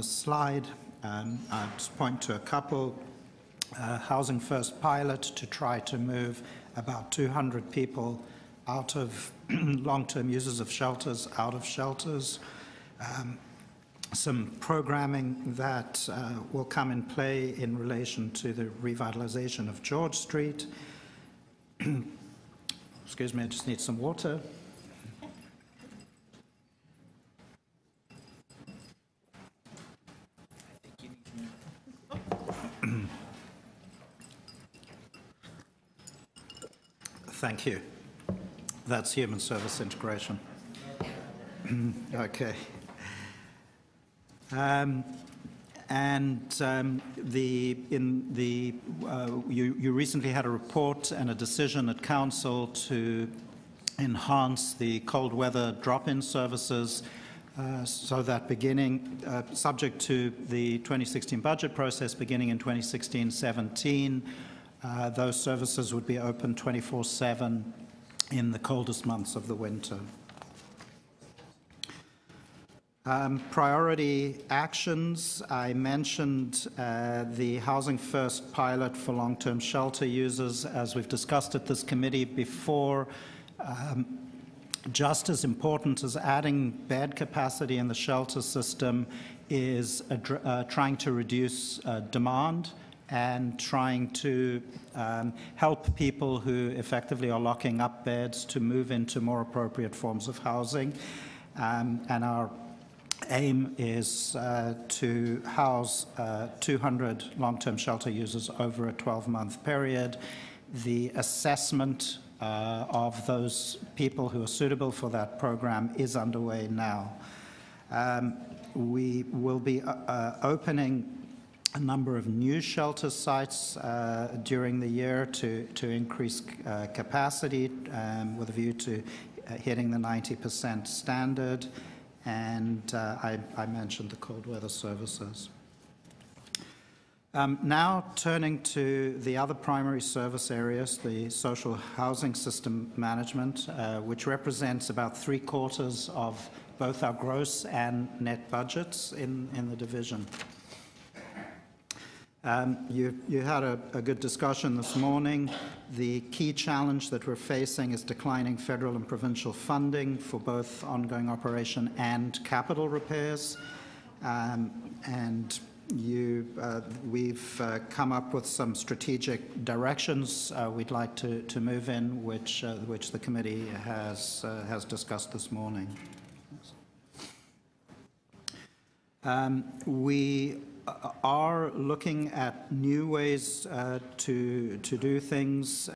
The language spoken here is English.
the slide. I'll just point to a couple. Housing First pilot to try to move about 200 people out of long-term users of shelters, out of shelters. Some programming that will come in play in relation to the revitalization of George Street. Excuse me, I just need some water. Thank you. That's human service integration. Okay. You recently had a report and a decision at Council to enhance the cold weather drop-in services so that beginning, subject to the 2016 budget process beginning in 2016-17, those services would be open 24/7 in the coldest months of the winter. Priority actions. I mentioned the Housing First pilot for long-term shelter users. As we've discussed at this committee before, just as important as adding bed capacity in the shelter system is trying to reduce demand and trying to help people who effectively are locking up beds to move into more appropriate forms of housing. And our aim is to house 200 long-term shelter users over a 12-month period. The assessment of those people who are suitable for that program is underway now. We will be opening a number of new shelter sites during the year to increase capacity with a view to hitting the 90% standard. And I mentioned the cold weather services. Now turning to the other primary service areas, the social housing system management, which represents about 3/4 of both our gross and net budgets in the division. You had a good discussion this morning. The key challenge that we're facing is declining federal and provincial funding for both ongoing operation and capital repairs. We've come up with some strategic directions we'd like to move in, which the committee has discussed this morning. We are looking at new ways to do things